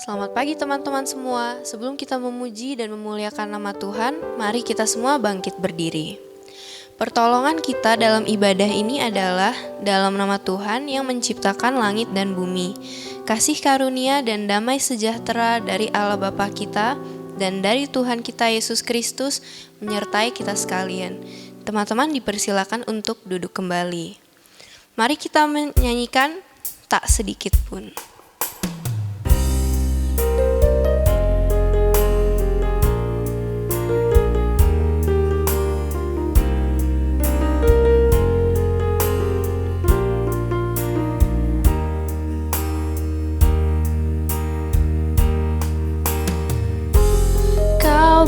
Selamat pagi teman-teman semua. Sebelum kita memuji dan memuliakan nama Tuhan, mari kita semua bangkit berdiri. Pertolongan kita dalam ibadah ini adalah dalam nama Tuhan yang menciptakan langit dan bumi. Kasih karunia dan damai sejahtera dari Allah Bapa kita dan dari Tuhan kita Yesus Kristus menyertai kita sekalian. Teman-teman dipersilakan untuk duduk kembali. Mari kita menyanyikan Tak Sedikit Pun.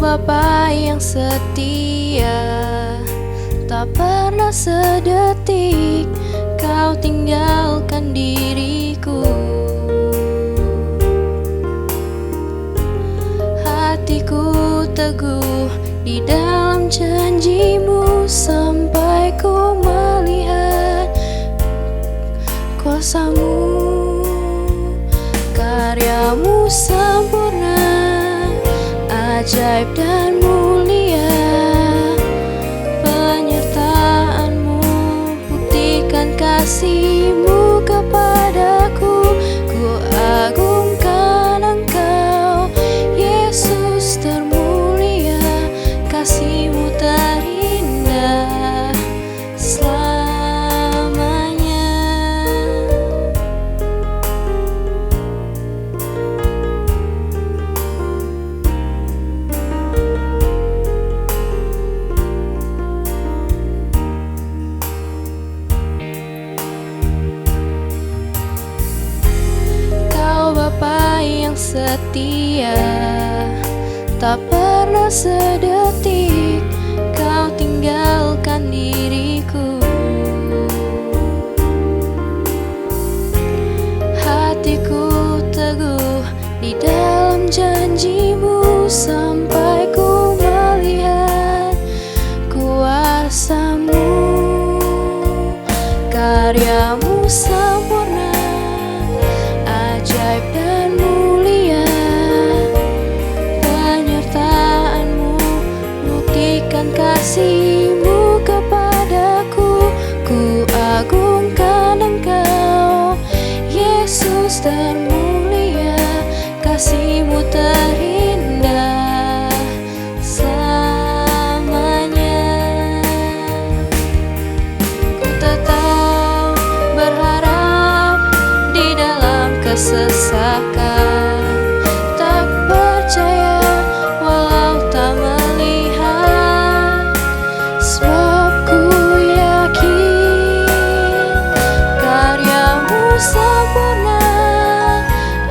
Bapa yang setia, tak pernah sedetik Kau tinggalkan diriku. Hatiku teguh di dalam janji-Mu sampai ku melihat kuasa-Mu, karya-Mu sempurna, ajaib dan mulia. Penyertaan-Mu buktikan kasih-Mu kepadaku. Ku agungkan Engkau, Yesus termulia. Kasih-Mu terindah selamanya. Setia, tak pernah sedetik Kau tinggalkan diriku. Hatiku teguh di dalam janji-Mu sampai ku melihat kuasa-Mu, karya-Mu sempurna, ajaib dan mulia. Penyertaan-Mu buktikan kasih-Mu kepadaku. Ku agungkan Engkau, Yesus termulia. Kasih-Mu terindah selamanya. Ku tetap berharap di dalam kesesakan, tak percaya walau tak melihat, sebab ku yakin karya-Mu sempurna,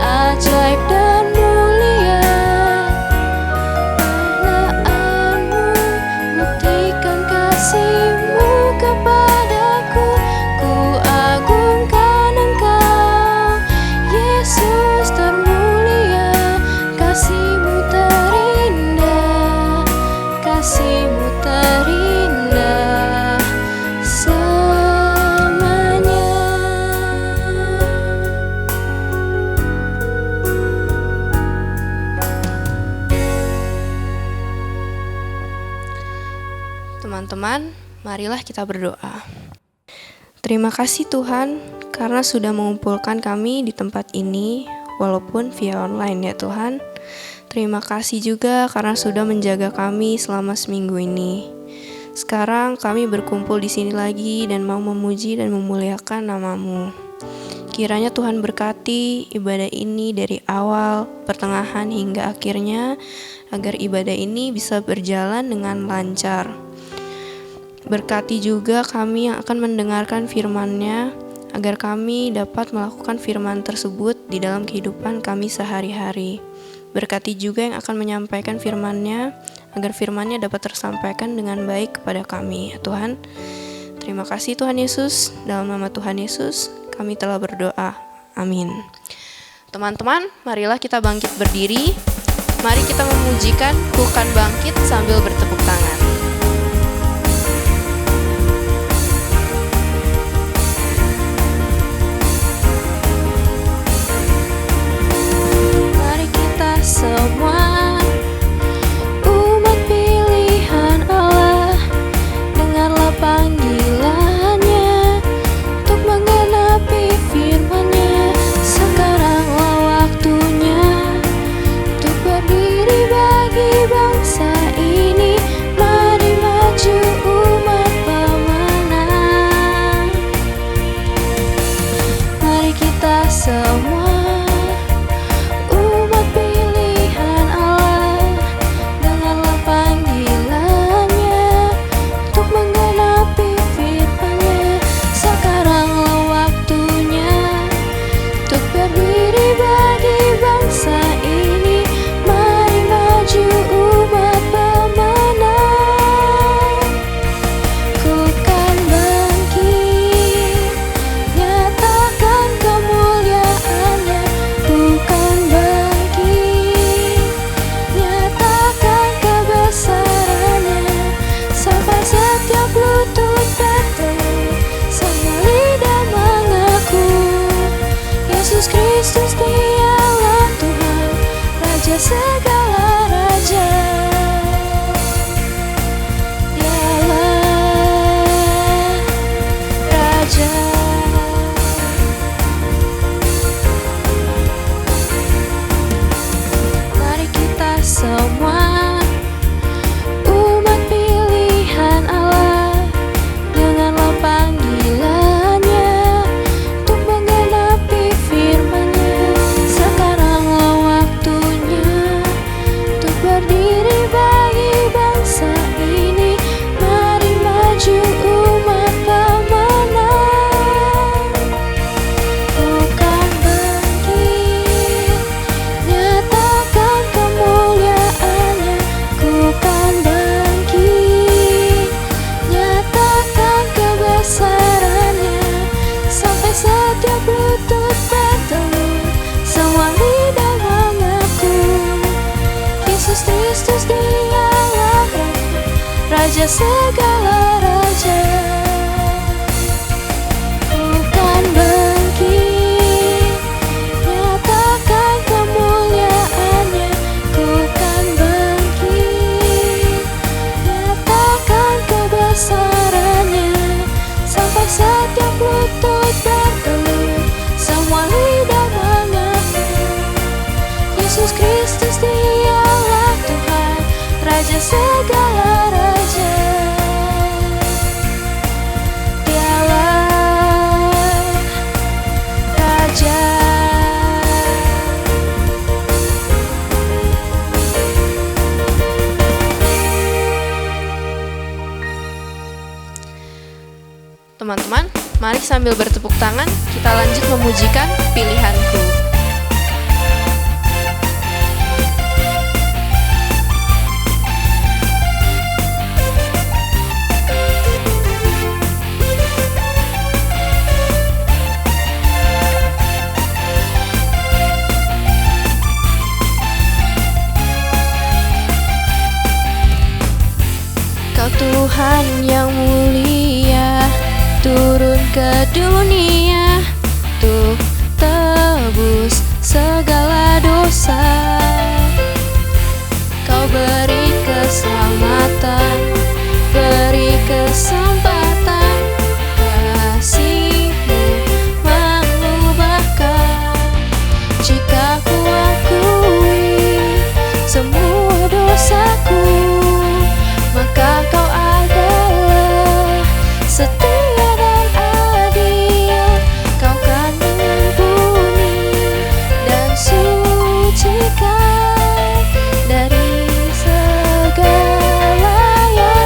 ajaib dan mulia. Penyertaan-Mu buktikan kasih-Mu kepadaku. Ku agungkan Engkau, Yesus termulia. Kasih-Mu terindah, kasih-Mu terindah selamanya. Teman-teman, marilah kita berdoa. Terima kasih Tuhan karena sudah mengumpulkan kami di tempat ini walaupun via online ya Tuhan. Terima kasih juga karena sudah menjaga kami selama seminggu ini. Sekarang kami berkumpul di sini lagi dan mau memuji dan memuliakan nama-Mu. Kiranya Tuhan berkati ibadah ini dari awal, pertengahan hingga akhirnya, agar ibadah ini bisa berjalan dengan lancar. Berkati juga kami yang akan mendengarkan firman-Nya, agar kami dapat melakukan firman tersebut di dalam kehidupan kami sehari-hari. Berkati juga yang akan menyampaikan firman-Nya, agar firman-Nya dapat tersampaikan dengan baik kepada kami, ya Tuhan. Terima kasih Tuhan Yesus, dalam nama Tuhan Yesus kami telah berdoa. Amin. Teman-teman, marilah kita bangkit berdiri. Mari kita memujikan Ku Kan Bangkit sambil bertepuk tangan. Mari Raja segala raja. Bukan bangkit, nyatakan kemuliaannya. Bukan bangkit, nyatakan kebesarannya. Sampai setiap lutut bertelut, semua lidah mengaku Yesus Kristus dialah Tuhan, Raja segala raja. Dialah Raja. Teman-teman, mari sambil bertepuk tangan, kita lanjut memujikan Pilihanku. Kau Tuhan yang mulia, turun ke dunia untuk tebus segala dosa. Kau beri keselamatan, beri kesempatan, kasih-Mu mengubahkan. Jika ku akui semua dosaku, maka Kau adalah setia dan adil. Kau kan mengampuni dan sucikan dari segala yang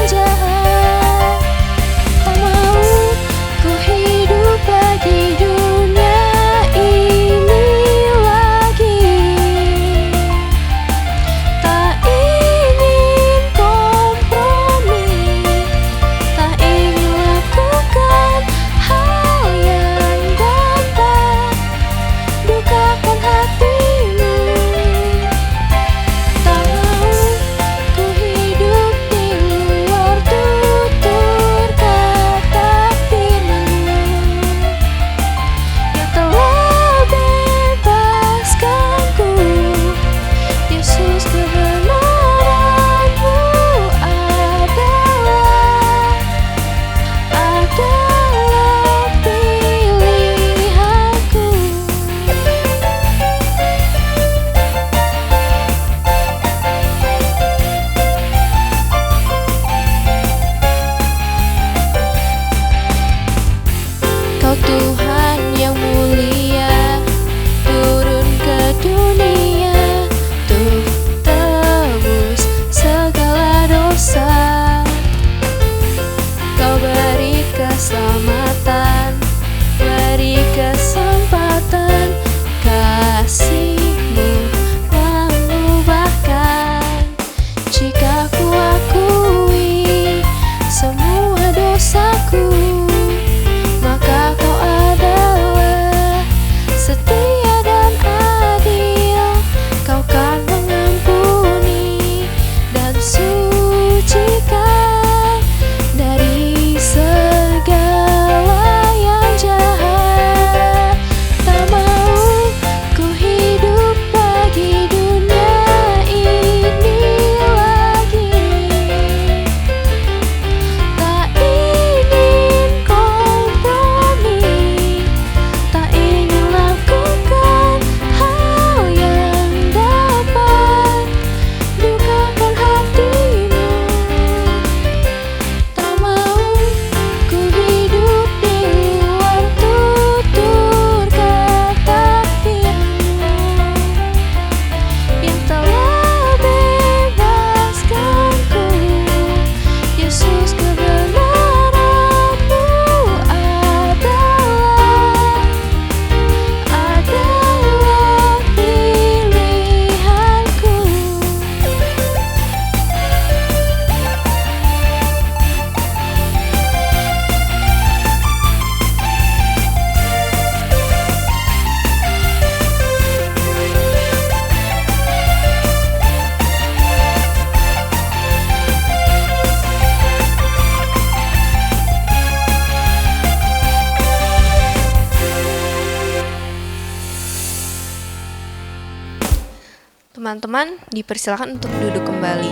Teman-teman, dipersilakan untuk duduk kembali.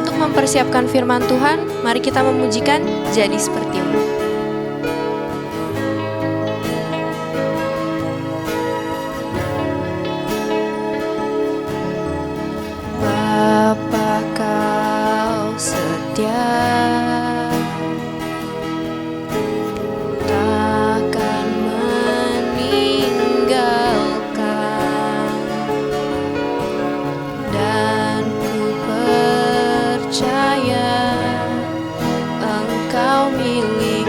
Untuk mempersiapkan firman Tuhan, mari kita memujikan Jadi Sepertimu. Bapa, Kau setia, takkan meninggalkan, dan ku percaya Engkau milikku.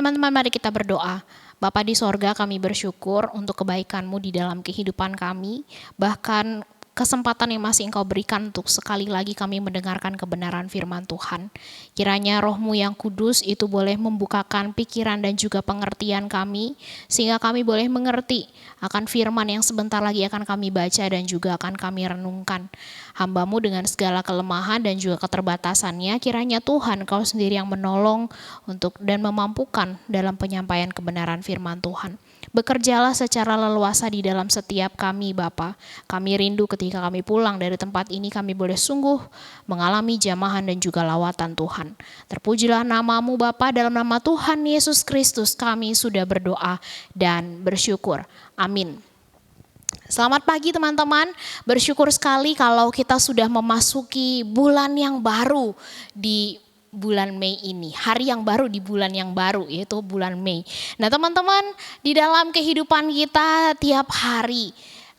Teman-teman, mari kita berdoa. Bapa di sorga, kami bersyukur untuk kebaikan-Mu di dalam kehidupan kami, bahkan kesempatan yang masih Engkau berikan untuk sekali lagi kami mendengarkan kebenaran firman Tuhan. Kiranya Roh-Mu yang kudus itu boleh membukakan pikiran dan juga pengertian kami, sehingga kami boleh mengerti akan firman yang sebentar lagi akan kami baca dan juga akan kami renungkan. Hamba-Mu dengan segala kelemahan dan juga keterbatasannya, kiranya Tuhan Kau sendiri yang menolong untuk dan memampukan dalam penyampaian kebenaran firman Tuhan. Bekerjalah secara leluasa di dalam setiap kami, Bapa. Kami rindu ketika kami pulang dari tempat ini, kami boleh sungguh mengalami jamahan dan juga lawatan Tuhan. Terpujilah nama-Mu, Bapa, dalam nama Tuhan Yesus Kristus kami sudah berdoa dan bersyukur. Amin. Selamat pagi teman-teman, bersyukur sekali kalau kita sudah memasuki bulan yang baru di bulan Mei ini, hari yang baru di bulan yang baru, yaitu bulan Mei. Nah teman-teman, di dalam kehidupan kita tiap hari,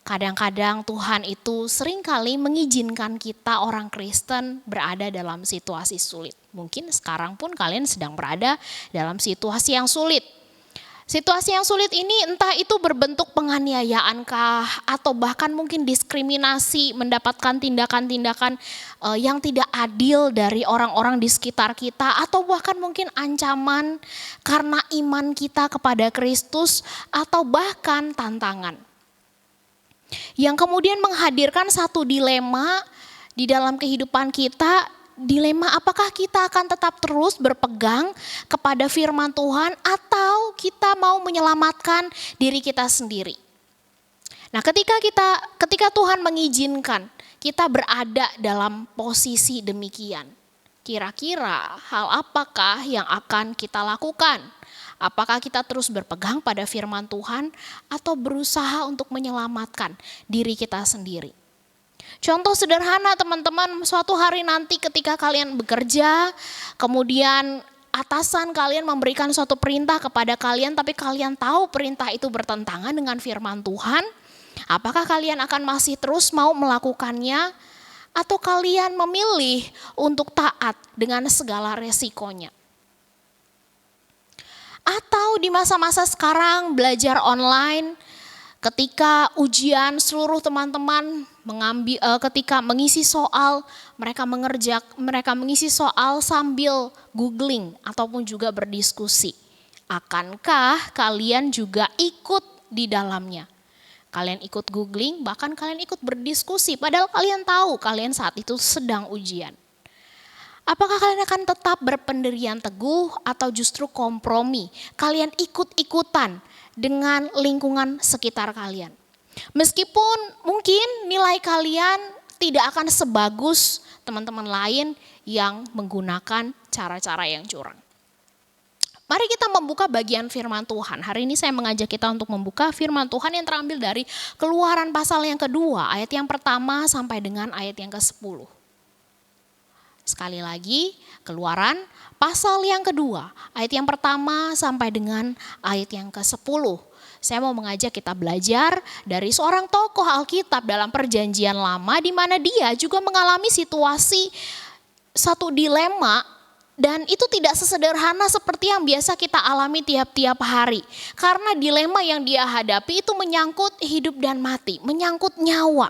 kadang-kadang Tuhan itu seringkali mengizinkan kita orang Kristen berada dalam situasi sulit. Mungkin sekarang pun kalian sedang berada dalam situasi yang sulit. Situasi yang sulit ini entah itu berbentuk penganiayaan kah, atau bahkan mungkin diskriminasi, mendapatkan tindakan-tindakan yang tidak adil dari orang-orang di sekitar kita, atau bahkan mungkin ancaman karena iman kita kepada Kristus, atau bahkan tantangan. Yang kemudian menghadirkan satu dilema di dalam kehidupan kita. Dilema apakah kita akan tetap terus berpegang kepada firman Tuhan atau kita mau menyelamatkan diri kita sendiri. Nah, ketika Tuhan mengizinkan kita berada dalam posisi demikian, kira-kira hal apakah yang akan kita lakukan? Apakah kita terus berpegang pada firman Tuhan atau berusaha untuk menyelamatkan diri kita sendiri? Contoh sederhana teman-teman, suatu hari nanti ketika kalian bekerja, kemudian atasan kalian memberikan suatu perintah kepada kalian, tapi kalian tahu perintah itu bertentangan dengan firman Tuhan, apakah kalian akan masih terus mau melakukannya, atau kalian memilih untuk taat dengan segala resikonya? Atau di masa-masa sekarang belajar online, ketika ujian seluruh teman-teman ketika mengisi soal, mereka mengisi soal sambil googling ataupun juga berdiskusi. Akankah kalian juga ikut di dalamnya? Kalian ikut googling, bahkan kalian ikut berdiskusi, padahal kalian tahu kalian saat itu sedang ujian. Apakah kalian akan tetap berpendirian teguh atau justru kompromi? Kalian ikut-ikutan dengan lingkungan sekitar kalian. Meskipun mungkin nilai kalian tidak akan sebagus teman-teman lain yang menggunakan cara-cara yang curang. Mari kita membuka bagian firman Tuhan. Hari ini saya mengajak kita untuk membuka firman Tuhan yang terambil dari Keluaran pasal yang kedua, ayat yang pertama sampai dengan ayat yang ke-10. Sekali lagi, Keluaran pasal yang kedua, ayat yang pertama sampai dengan ayat yang ke-10. Saya mau mengajak kita belajar dari seorang tokoh Alkitab dalam Perjanjian Lama, di mana dia juga mengalami situasi satu dilema, dan itu tidak sesederhana seperti yang biasa kita alami tiap-tiap hari. Karena dilema yang dia hadapi itu menyangkut hidup dan mati, menyangkut nyawa.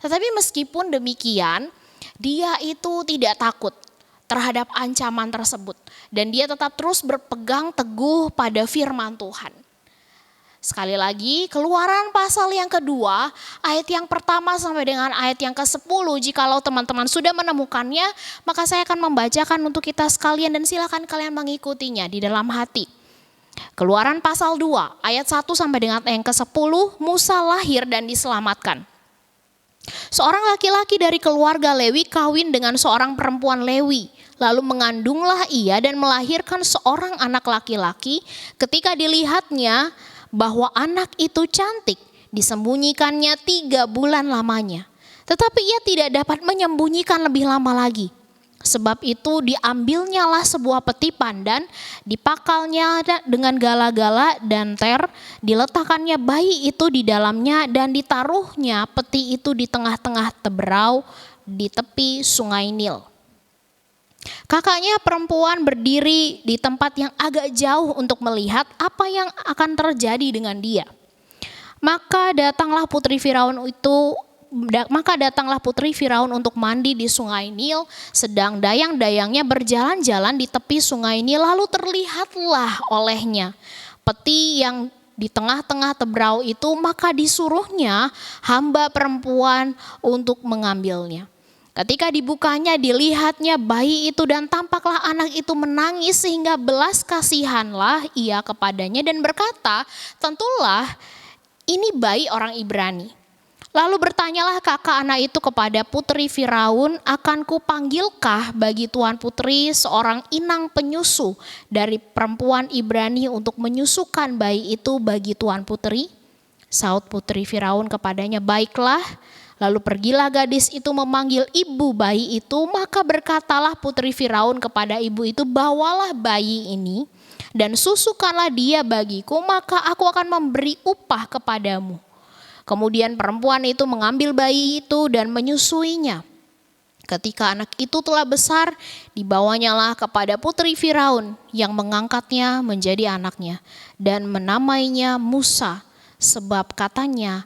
Tetapi meskipun demikian, dia itu tidak takut terhadap ancaman tersebut. Dan dia tetap terus berpegang teguh pada firman Tuhan. Sekali lagi, Keluaran pasal yang kedua, ayat yang pertama sampai dengan ayat yang ke-10. Jikalau teman-teman sudah menemukannya, maka saya akan membacakan untuk kita sekalian dan silakan kalian mengikutinya di dalam hati. Keluaran pasal 2, ayat 1 sampai dengan ayat yang ke-10, Musa lahir dan diselamatkan. Seorang laki-laki dari keluarga Lewi kawin dengan seorang perempuan Lewi. Lalu mengandunglah ia dan melahirkan seorang anak laki-laki. Ketika dilihatnya bahwa anak itu cantik, disembunyikannya 3 bulan lamanya. Tetapi ia tidak dapat menyembunyikan lebih lama lagi. Sebab itu diambilnyalah sebuah peti pandan, dipakalnya dengan gala-gala dan ter, diletakkannya bayi itu di dalamnya dan ditaruhnya peti itu di tengah-tengah teberau di tepi sungai Nil. Kakaknya perempuan berdiri di tempat yang agak jauh untuk melihat apa yang akan terjadi dengan dia. Maka datanglah putri Firaun untuk mandi di sungai Nil, sedang dayang-dayangnya berjalan-jalan di tepi sungai Nil, lalu terlihatlah olehnya peti yang di tengah-tengah tebrau itu, maka disuruhnya hamba perempuan untuk mengambilnya. Ketika dibukanya, dilihatnya bayi itu dan tampaklah anak itu menangis, sehingga belas kasihanlah ia kepadanya dan berkata, tentulah ini bayi orang Ibrani. Lalu bertanyalah kakak anak itu kepada putri Firaun, akan kupanggilkah bagi tuan putri seorang inang penyusu dari perempuan Ibrani untuk menyusukan bayi itu bagi tuan putri? Saud putri Firaun kepadanya, baiklah. Lalu pergilah gadis itu memanggil ibu bayi itu, maka berkatalah putri Firaun kepada ibu itu, bawalah bayi ini dan susukanlah dia bagiku, maka aku akan memberi upah kepadamu. Kemudian perempuan itu mengambil bayi itu dan menyusuinya. Ketika anak itu telah besar, dibawanyalah kepada putri Firaun yang mengangkatnya menjadi anaknya dan menamainya Musa, sebab katanya,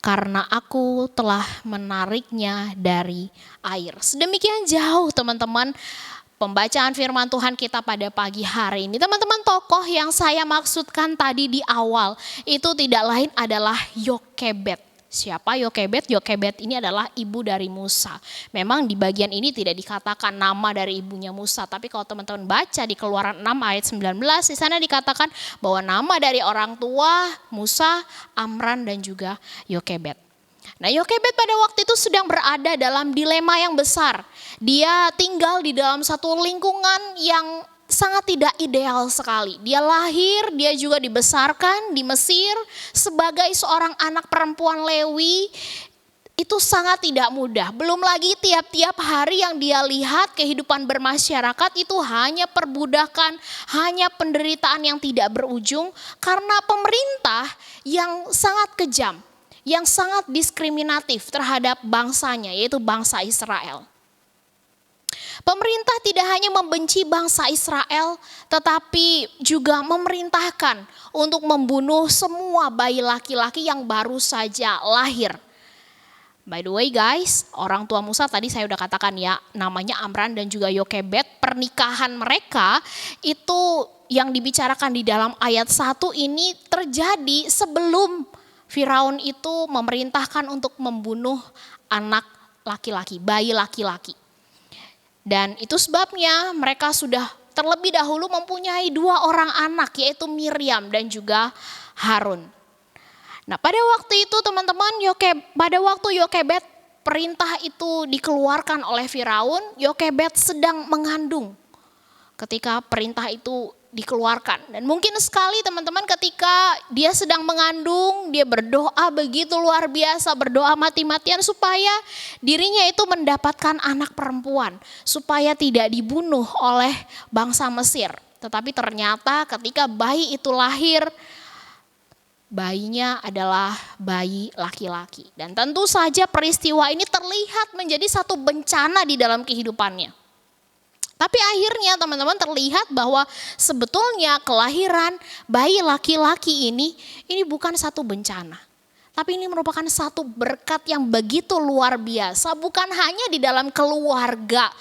karena aku telah menariknya dari air. Sedemikian jauh teman-teman pembacaan firman Tuhan kita pada pagi hari ini. Teman-teman, tokoh yang saya maksudkan tadi di awal itu tidak lain adalah Yokebed. Siapa Yokebed? Yokebed ini adalah ibu dari Musa. Memang di bagian ini tidak dikatakan nama dari ibunya Musa, tapi kalau teman-teman baca di Keluaran 6 ayat 19, di sana dikatakan bahwa nama dari orang tua Musa, Amran dan juga Yokebed. Nah, Yokebed pada waktu itu sedang berada dalam dilema yang besar. Dia tinggal di dalam satu lingkungan yang sangat tidak ideal sekali. Dia lahir, dia juga dibesarkan di Mesir sebagai seorang anak perempuan Lewi. Itu sangat tidak mudah. Belum lagi tiap-tiap hari yang dia lihat kehidupan bermasyarakat itu hanya perbudakan, hanya penderitaan yang tidak berujung karena pemerintah yang sangat kejam, yang sangat diskriminatif terhadap bangsanya, yaitu bangsa Israel. Pemerintah tidak hanya membenci bangsa Israel, tetapi juga memerintahkan untuk membunuh semua bayi laki-laki yang baru saja lahir. By the way guys, orang tua Musa tadi saya udah katakan ya, namanya Amran dan juga Yokebed. Pernikahan mereka itu yang dibicarakan di dalam ayat 1 ini terjadi sebelum Firaun itu memerintahkan untuk membunuh anak laki-laki, bayi laki-laki. Dan itu sebabnya mereka sudah terlebih dahulu mempunyai 2 orang anak, yaitu Miriam dan juga Harun. Nah, pada waktu itu teman-teman, pada waktu Yokebed perintah itu dikeluarkan oleh Firaun, Yokebed sedang mengandung ketika perintah itu dikeluarkan. Dan mungkin sekali teman-teman ketika dia sedang mengandung, dia berdoa begitu luar biasa, berdoa mati-matian supaya dirinya itu mendapatkan anak perempuan, supaya tidak dibunuh oleh bangsa Mesir. Tetapi ternyata ketika bayi itu lahir, bayinya adalah bayi laki-laki. Dan tentu saja peristiwa ini terlihat menjadi satu bencana di dalam kehidupannya. Tapi akhirnya teman-teman terlihat bahwa sebetulnya kelahiran bayi laki-laki ini bukan satu bencana. Tapi ini merupakan satu berkat yang begitu luar biasa. Bukan hanya di dalam keluarga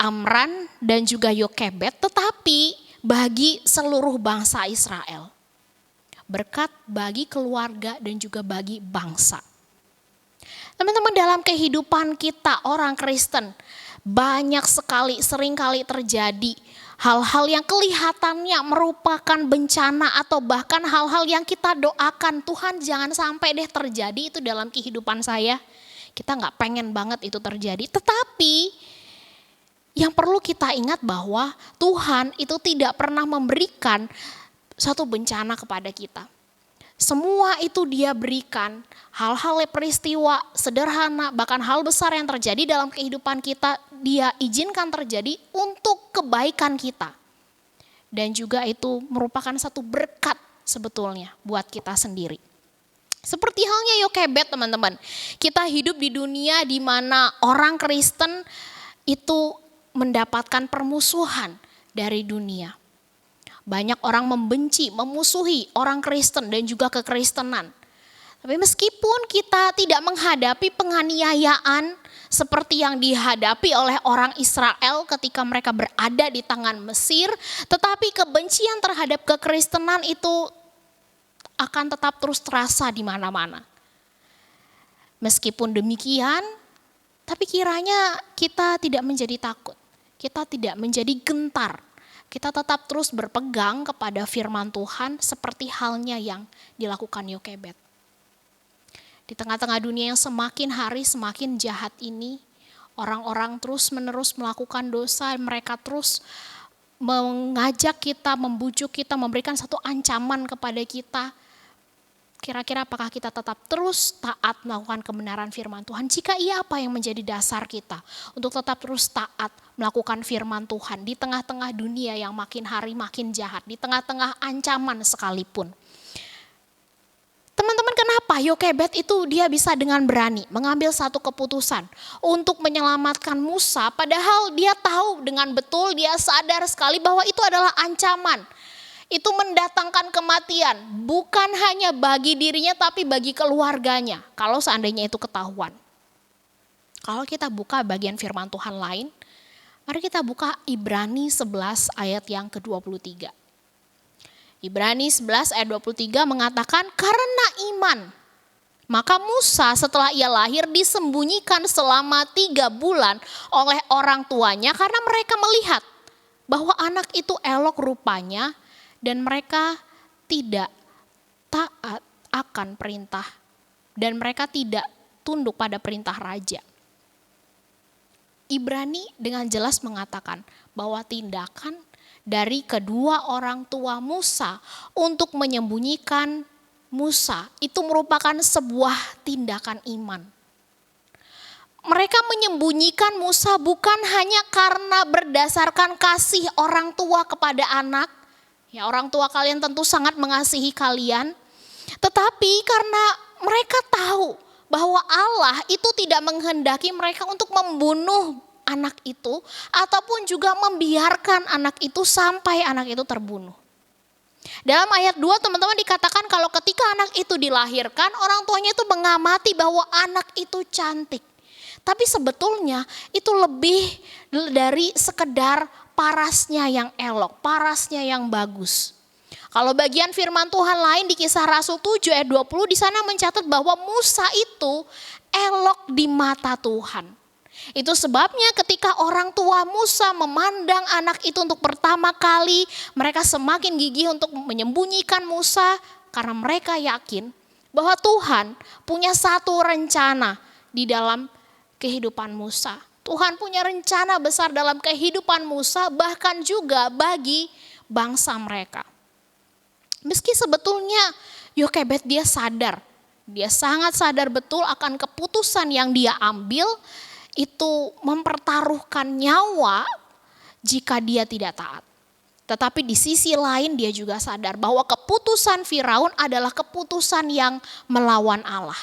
Amran dan juga Yokebed, tetapi bagi seluruh bangsa Israel. Berkat bagi keluarga dan juga bagi bangsa. Teman-teman, dalam kehidupan kita orang Kristen, banyak sekali, seringkali terjadi hal-hal yang kelihatannya merupakan bencana atau bahkan hal-hal yang kita doakan, Tuhan jangan sampai deh terjadi itu dalam kehidupan saya. Kita gak pengen banget itu terjadi, tetapi yang perlu kita ingat bahwa Tuhan itu tidak pernah memberikan satu bencana kepada kita. Semua itu Dia berikan, hal-hal peristiwa sederhana, bahkan hal besar yang terjadi dalam kehidupan kita, Dia izinkan terjadi untuk kebaikan kita. Dan juga itu merupakan satu berkat sebetulnya buat kita sendiri. Seperti halnya Yokebed teman-teman, kita hidup di dunia di mana orang Kristen itu mendapatkan permusuhan dari dunia. Banyak orang membenci, memusuhi orang Kristen dan juga kekristenan. Tapi meskipun kita tidak menghadapi penganiayaan seperti yang dihadapi oleh orang Israel ketika mereka berada di tangan Mesir, tetapi kebencian terhadap kekristenan itu akan tetap terus terasa di mana-mana. Meskipun demikian, tapi kiranya kita tidak menjadi takut, kita tidak menjadi gentar. Kita tetap terus berpegang kepada firman Tuhan seperti halnya yang dilakukan Yokebed. Di tengah-tengah dunia yang semakin hari semakin jahat ini, orang-orang terus menerus melakukan dosa, mereka terus mengajak kita, membujuk kita, memberikan satu ancaman kepada kita. Kira-kira apakah kita tetap terus taat melakukan kebenaran firman Tuhan? Jika iya, apa yang menjadi dasar kita untuk tetap terus taat melakukan firman Tuhan di tengah-tengah dunia yang makin hari makin jahat, di tengah-tengah ancaman sekalipun? Teman-teman, kenapa Yokebed itu dia bisa dengan berani mengambil satu keputusan untuk menyelamatkan Musa, padahal dia tahu dengan betul, dia sadar sekali bahwa itu adalah ancaman. Itu mendatangkan kematian, bukan hanya bagi dirinya tapi bagi keluarganya, kalau seandainya itu ketahuan. Kalau kita buka bagian firman Tuhan lain, mari kita buka Ibrani 11 ayat yang ke-23. Ibrani 11 ayat 23 mengatakan, karena iman, maka Musa setelah ia lahir disembunyikan selama 3 bulan oleh orang tuanya karena mereka melihat bahwa anak itu elok rupanya, dan mereka tidak taat akan perintah dan mereka tidak tunduk pada perintah raja. Ibrani dengan jelas mengatakan bahwa tindakan dari kedua orang tua Musa untuk menyembunyikan Musa itu merupakan sebuah tindakan iman. Mereka menyembunyikan Musa bukan hanya karena berdasarkan kasih orang tua kepada anak. Ya, orang tua kalian tentu sangat mengasihi kalian, tetapi karena mereka tahu bahwa Allah itu tidak menghendaki mereka untuk membunuh anak itu ataupun juga membiarkan anak itu sampai anak itu terbunuh. Dalam ayat 2 teman-teman dikatakan kalau ketika anak itu dilahirkan, orang tuanya itu mengamati bahwa anak itu cantik. Tapi sebetulnya itu lebih dari sekedar parasnya yang elok, parasnya yang bagus. Kalau bagian firman Tuhan lain di Kisah Rasul 7 ayat 20 di sana mencatat bahwa Musa itu elok di mata Tuhan. Itu sebabnya ketika orang tua Musa memandang anak itu untuk pertama kali, mereka semakin gigih untuk menyembunyikan Musa karena mereka yakin bahwa Tuhan punya satu rencana di dalam kehidupan Musa. Tuhan punya rencana besar dalam kehidupan Musa, bahkan juga bagi bangsa mereka. Meski sebetulnya Yokebed dia sadar, dia sangat sadar betul akan keputusan yang dia ambil itu mempertaruhkan nyawa jika dia tidak taat. Tetapi di sisi lain dia juga sadar bahwa keputusan Firaun adalah keputusan yang melawan Allah.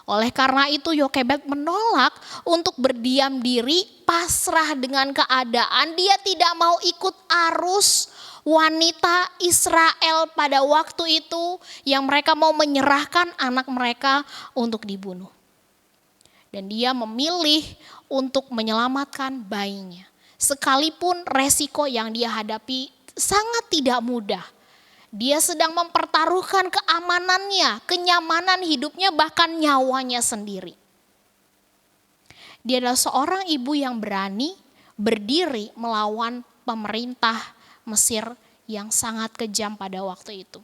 Oleh karena itu Yokebed menolak untuk berdiam diri, pasrah dengan keadaan. Dia tidak mau ikut arus wanita Israel pada waktu itu yang mereka mau menyerahkan anak mereka untuk dibunuh. Dan dia memilih untuk menyelamatkan bayinya. Sekalipun resiko yang dia hadapi sangat tidak mudah. Dia sedang mempertaruhkan keamanannya, kenyamanan hidupnya, bahkan nyawanya sendiri. Dia adalah seorang ibu yang berani berdiri melawan pemerintah Mesir yang sangat kejam pada waktu itu.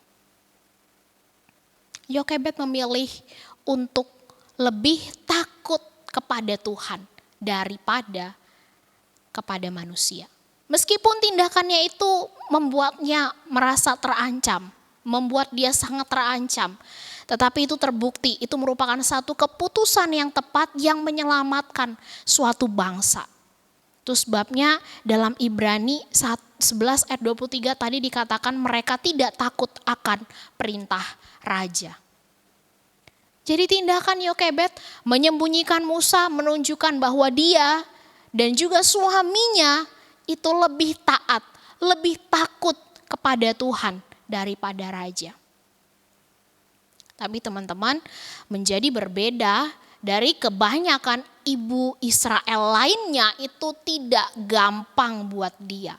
Yokebed memilih untuk lebih takut kepada Tuhan daripada kepada manusia. Meskipun tindakannya itu membuatnya merasa terancam, membuat dia sangat terancam. Tetapi itu terbukti, itu merupakan satu keputusan yang tepat yang menyelamatkan suatu bangsa. Itu sebabnya dalam Ibrani 11 ayat 23 tadi dikatakan mereka tidak takut akan perintah raja. Jadi tindakan Yokebed menyembunyikan Musa menunjukkan bahwa dia dan juga suaminya itu lebih taat, lebih takut kepada Tuhan daripada raja. Tapi teman-teman, menjadi berbeda dari kebanyakan ibu Israel lainnya, itu tidak gampang buat dia.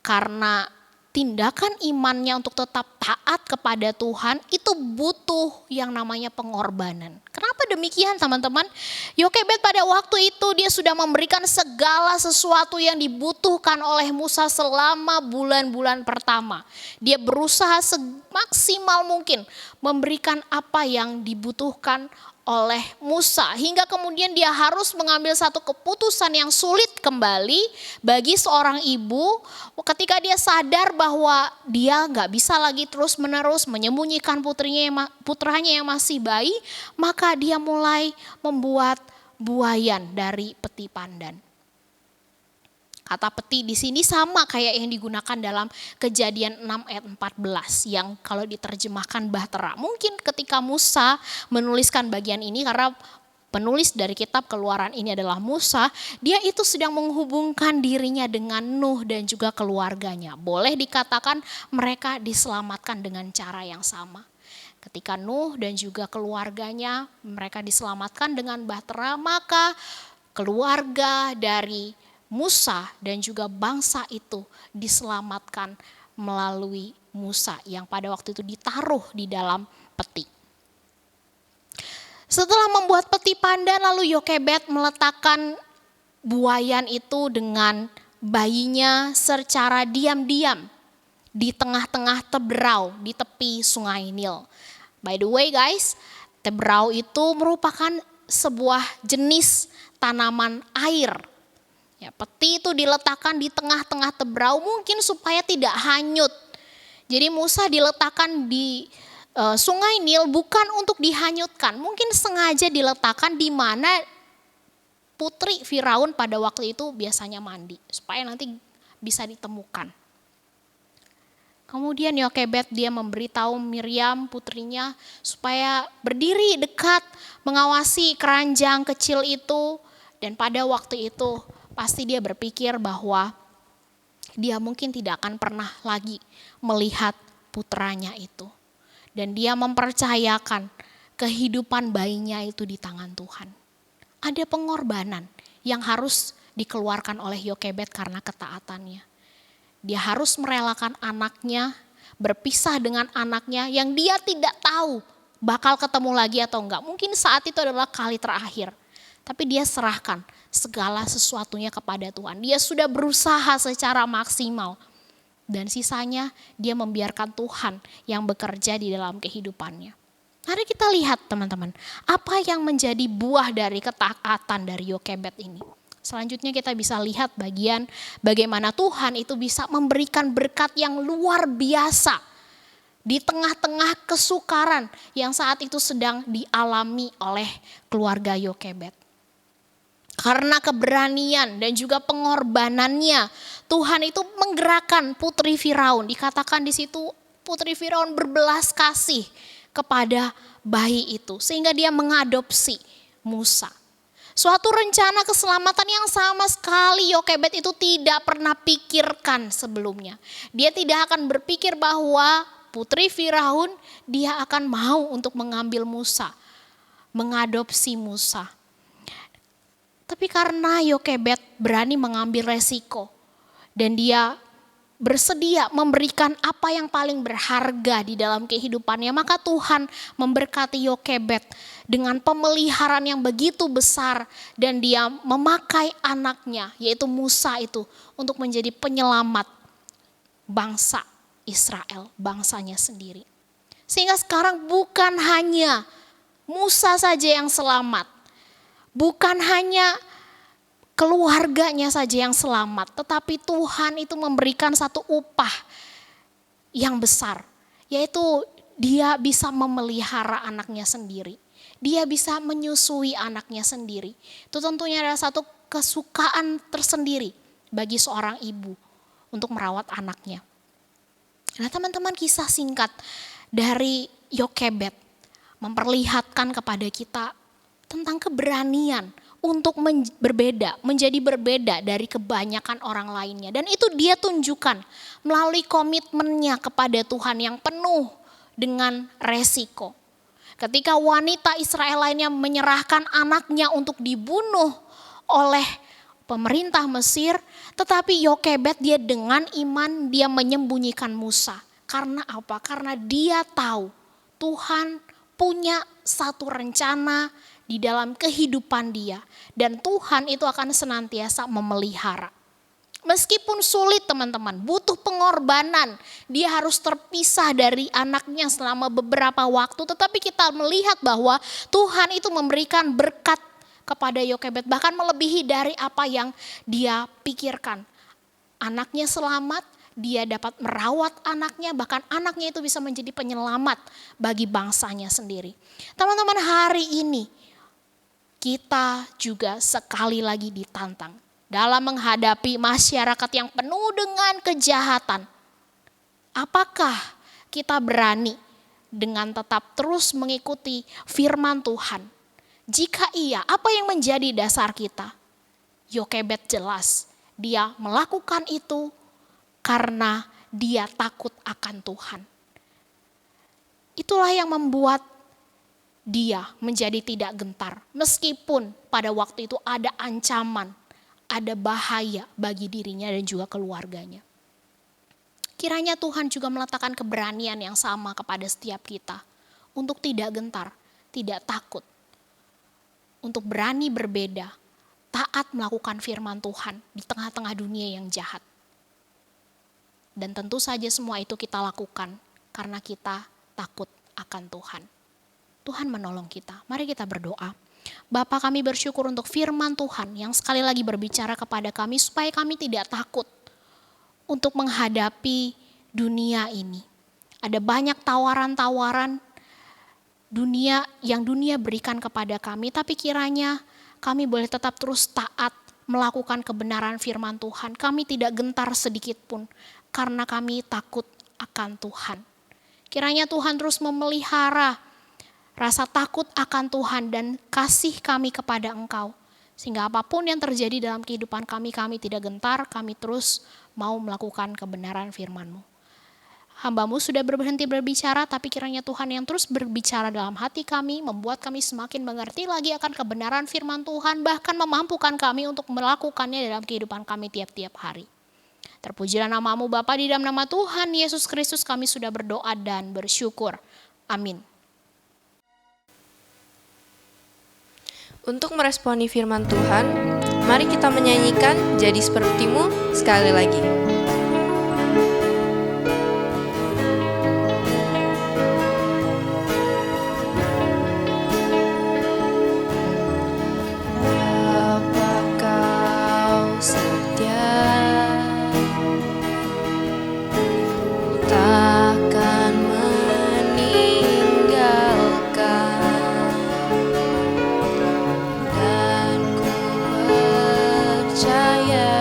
Karena tindakan imannya untuk tetap taat kepada Tuhan itu butuh yang namanya pengorbanan. Kenapa demikian teman-teman? Yokebed pada waktu itu dia sudah memberikan segala sesuatu yang dibutuhkan oleh Musa selama bulan-bulan pertama. Dia berusaha semaksimal mungkin memberikan apa yang dibutuhkan oleh Musa, hingga kemudian dia harus mengambil satu keputusan yang sulit kembali bagi seorang ibu ketika dia sadar bahwa dia gak bisa lagi terus menerus menyembunyikan putranya yang masih bayi, maka dia mulai membuat buayan dari peti pandan. Kata peti di sini sama kayak yang digunakan dalam Kejadian 6 ayat 14 yang kalau diterjemahkan Bahtera. Mungkin ketika Musa menuliskan bagian ini, karena penulis dari kitab Keluaran ini adalah Musa, dia itu sedang menghubungkan dirinya dengan Nuh dan juga keluarganya. Boleh dikatakan mereka diselamatkan dengan cara yang sama. Ketika Nuh dan juga keluarganya mereka diselamatkan dengan Bahtera, maka keluarga dari Musa dan juga bangsa itu diselamatkan melalui Musa yang pada waktu itu ditaruh di dalam peti. Setelah membuat peti pandan, lalu Yokebed meletakkan buayan itu dengan bayinya secara diam-diam di tengah-tengah teberau di tepi sungai Nil. By the way guys, teberau itu merupakan sebuah jenis tanaman air. Ya, peti itu diletakkan di tengah-tengah teberau mungkin supaya tidak hanyut. Jadi Musa diletakkan di sungai Nil bukan untuk dihanyutkan. Mungkin sengaja diletakkan di mana putri Firaun pada waktu itu biasanya mandi. Supaya nanti bisa ditemukan. Kemudian Yokebed dia memberitahu Miriam putrinya supaya berdiri dekat mengawasi keranjang kecil itu. Dan pada waktu itu pasti dia berpikir bahwa dia mungkin tidak akan pernah lagi melihat putranya itu. Dan dia mempercayakan kehidupan bayinya itu di tangan Tuhan. Ada pengorbanan yang harus dikeluarkan oleh Yokebed karena ketaatannya. Dia harus merelakan anaknya, berpisah dengan anaknya yang dia tidak tahu bakal ketemu lagi atau enggak. Mungkin saat itu adalah kali terakhir. Tapi dia serahkan segala sesuatunya kepada Tuhan. Dia sudah berusaha secara maksimal. Dan sisanya dia membiarkan Tuhan yang bekerja di dalam kehidupannya. Mari kita lihat teman-teman, apa yang menjadi buah dari ketaatan dari Yokebed ini. Selanjutnya kita bisa lihat bagian bagaimana Tuhan itu bisa memberikan berkat yang luar biasa di tengah-tengah kesukaran yang saat itu sedang dialami oleh keluarga Yokebed. Karena keberanian dan juga pengorbanannya, Tuhan itu menggerakkan putri Firaun. Dikatakan di situ putri Firaun berbelas kasih kepada bayi itu sehingga dia mengadopsi Musa. Suatu rencana keselamatan yang sama sekali Yokebed itu tidak pernah pikirkan sebelumnya. Dia tidak akan berpikir bahwa putri Firaun dia akan mau untuk mengambil Musa, mengadopsi Musa. Tapi karena Yokebed berani mengambil resiko dan dia bersedia memberikan apa yang paling berharga di dalam kehidupannya, maka Tuhan memberkati Yokebed dengan pemeliharaan yang begitu besar dan dia memakai anaknya yaitu Musa itu untuk menjadi penyelamat bangsa Israel, bangsanya sendiri. Sehingga sekarang bukan hanya Musa saja yang selamat. Bukan hanya keluarganya saja yang selamat, tetapi Tuhan itu memberikan satu upah yang besar, yaitu dia bisa memelihara anaknya sendiri. Dia bisa menyusui anaknya sendiri. Itu tentunya adalah satu kesukaan tersendiri bagi seorang ibu untuk merawat anaknya. Nah teman-teman, kisah singkat dari Yokebed memperlihatkan kepada kita tentang keberanian untuk menjadi berbeda dari kebanyakan orang lainnya. Dan itu dia tunjukkan melalui komitmennya kepada Tuhan yang penuh dengan resiko. Ketika wanita Israel lainnya menyerahkan anaknya untuk dibunuh oleh pemerintah Mesir, tetapi Yokebed dia dengan iman dia menyembunyikan Musa. Karena apa? Karena dia tahu Tuhan punya satu rencana di dalam kehidupan dia. Dan Tuhan itu akan senantiasa memelihara. Meskipun sulit teman-teman, butuh pengorbanan. Dia harus terpisah dari anaknya selama beberapa waktu. Tetapi kita melihat bahwa Tuhan itu memberikan berkat kepada Yokebed. Bahkan melebihi dari apa yang dia pikirkan. Anaknya selamat, dia dapat merawat anaknya. Bahkan anaknya itu bisa menjadi penyelamat bagi bangsanya sendiri. Teman-teman, hari ini kita juga sekali lagi ditantang dalam menghadapi masyarakat yang penuh dengan kejahatan. Apakah kita berani dengan tetap terus mengikuti firman Tuhan? Jika iya, apa yang menjadi dasar kita? Yokebed jelas, dia melakukan itu karena dia takut akan Tuhan. Itulah yang membuat dia menjadi tidak gentar. Meskipun pada waktu itu ada ancaman, ada bahaya bagi dirinya dan juga keluarganya. Kiranya Tuhan juga meletakkan keberanian yang sama kepada setiap kita. Untuk tidak gentar, tidak takut. Untuk berani berbeda, taat melakukan firman Tuhan di tengah-tengah dunia yang jahat. Dan tentu saja semua itu kita lakukan karena kita takut akan Tuhan. Tuhan menolong kita. Mari kita berdoa. Bapa, kami bersyukur untuk firman Tuhan yang sekali lagi berbicara kepada kami supaya kami tidak takut untuk menghadapi dunia ini. Ada banyak tawaran-tawaran dunia berikan kepada kami, tapi kiranya kami boleh tetap terus taat melakukan kebenaran firman Tuhan. Kami tidak gentar sedikit pun karena kami takut akan Tuhan. Kiranya Tuhan terus memelihara rasa takut akan Tuhan dan kasih kami kepada Engkau. Sehingga apapun yang terjadi dalam kehidupan kami tidak gentar, kami terus mau melakukan kebenaran firman-Mu. Hamba-Mu sudah berhenti berbicara, tapi kiranya Tuhan yang terus berbicara dalam hati kami, membuat kami semakin mengerti lagi akan kebenaran firman Tuhan, bahkan memampukan kami untuk melakukannya dalam kehidupan kami tiap-tiap hari. Terpujilah nama-Mu Bapa, di dalam nama Tuhan Yesus Kristus kami sudah berdoa dan bersyukur. Amin. Untuk meresponi firman Tuhan, mari kita menyanyikan Jadi Sepertimu sekali lagi. Percaya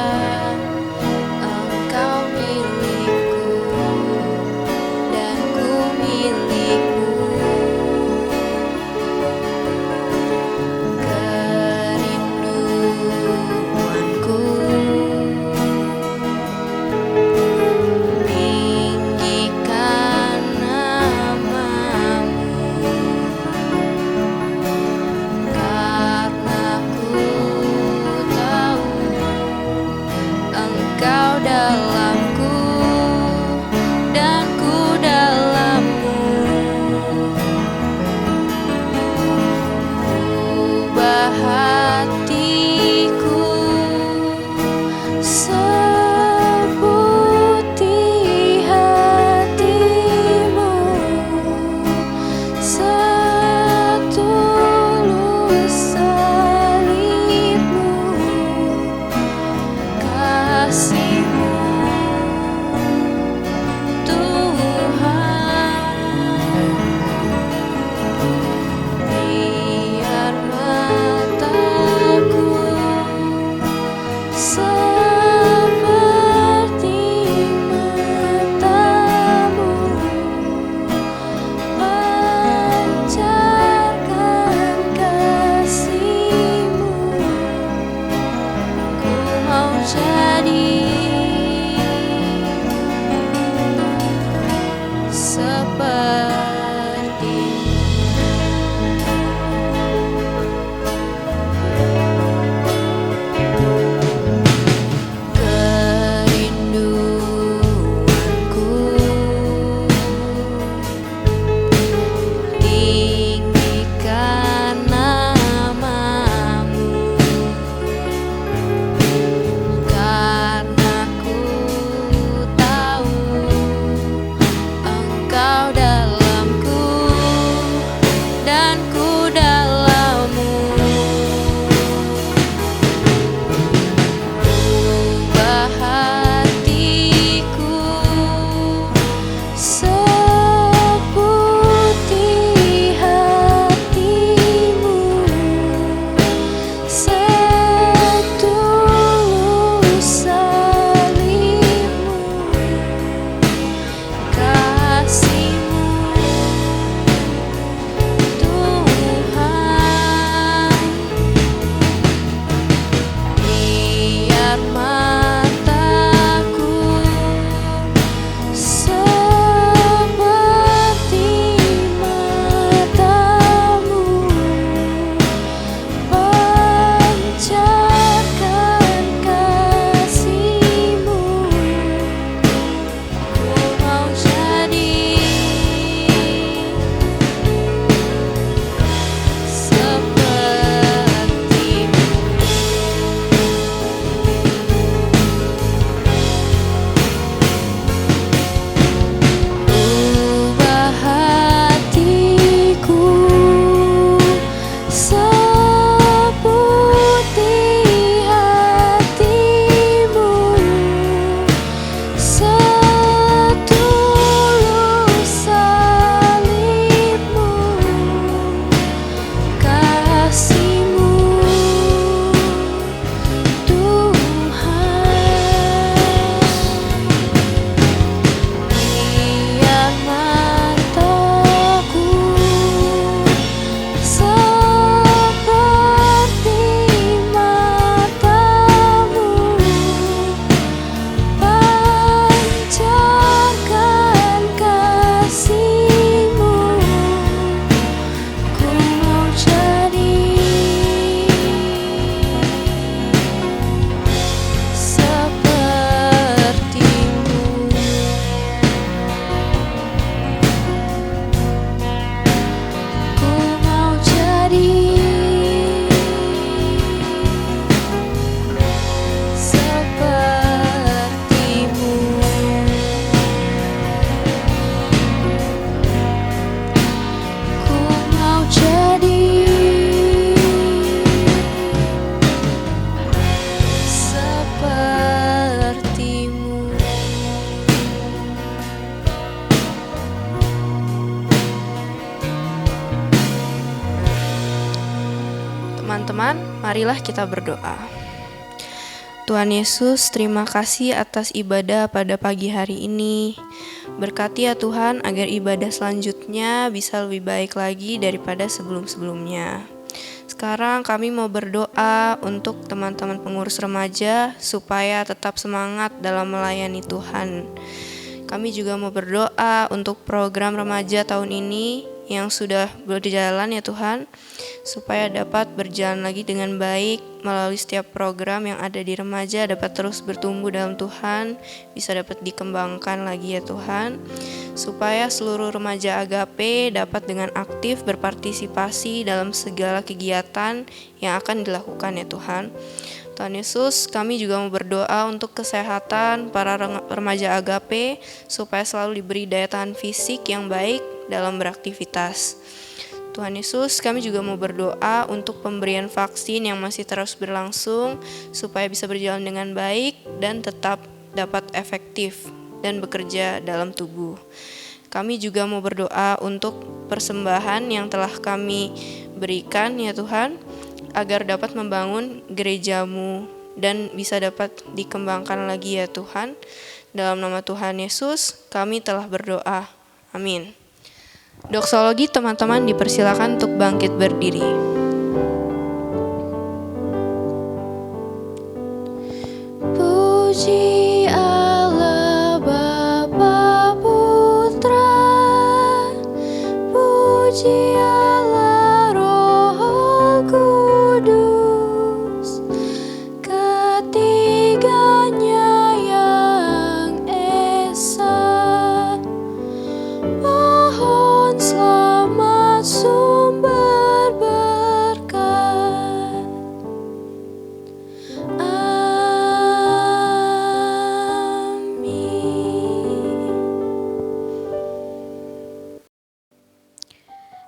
teman-teman, marilah kita berdoa. Tuhan Yesus, terima kasih atas ibadah pada pagi hari ini. Berkati ya Tuhan agar ibadah selanjutnya bisa lebih baik lagi daripada sebelum-sebelumnya. Sekarang kami mau berdoa untuk teman-teman pengurus remaja supaya tetap semangat dalam melayani Tuhan. Kami juga mau berdoa untuk program remaja tahun ini yang sudah berjalan ya Tuhan, supaya dapat berjalan lagi dengan baik melalui setiap program yang ada di remaja dapat terus bertumbuh dalam Tuhan, bisa dapat dikembangkan lagi ya Tuhan, supaya seluruh remaja Agape dapat dengan aktif berpartisipasi dalam segala kegiatan yang akan dilakukan ya Tuhan. Tuhan Yesus, kami juga mau berdoa untuk kesehatan para remaja Agape supaya selalu diberi daya tahan fisik yang baik dalam beraktivitas. Tuhan Yesus, kami juga mau berdoa untuk pemberian vaksin yang masih terus berlangsung supaya bisa berjalan dengan baik dan tetap dapat efektif dan bekerja dalam tubuh. Kami juga mau berdoa untuk persembahan yang telah kami berikan ya Tuhan, agar dapat membangun gereja-Mu dan bisa dapat dikembangkan lagi ya Tuhan. Dalam nama Tuhan Yesus, kami telah berdoa. Amin. Doksologi teman-teman dipersilakan untuk bangkit berdiri. Puji Allah Bapa Putra, puji Allah Roh Kudus, ketiganya yang esa. Mohon selamat sumber berkat.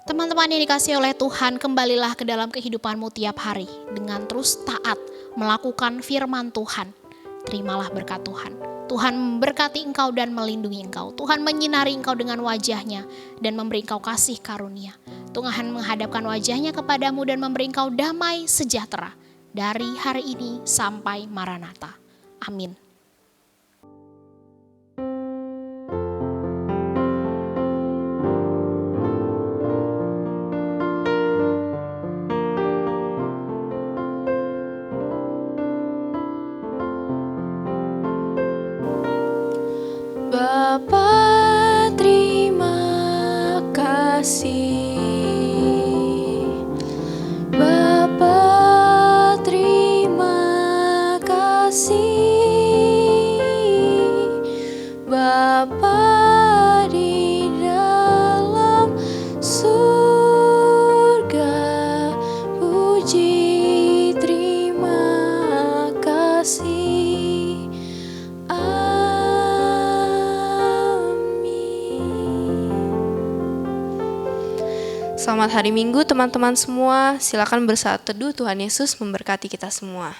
Teman-teman yang dikasihi oleh Tuhan, kembalilah ke dalam kehidupanmu tiap hari dengan terus taat melakukan firman Tuhan. Terimalah berkat Tuhan. Tuhan memberkati engkau dan melindungi engkau. Tuhan menyinari engkau dengan wajah-Nya dan memberi engkau kasih karunia. Tuhan menghadapkan wajah-Nya kepadamu dan memberi engkau damai sejahtera dari hari ini sampai Maranatha. Amin. Bapa, terima kasih. Bapa, terima kasih. Bapa di dalam surga, puji terima kasih. Selamat hari Minggu teman-teman semua. Silakan bersaat teduh. Tuhan Yesus memberkati kita semua.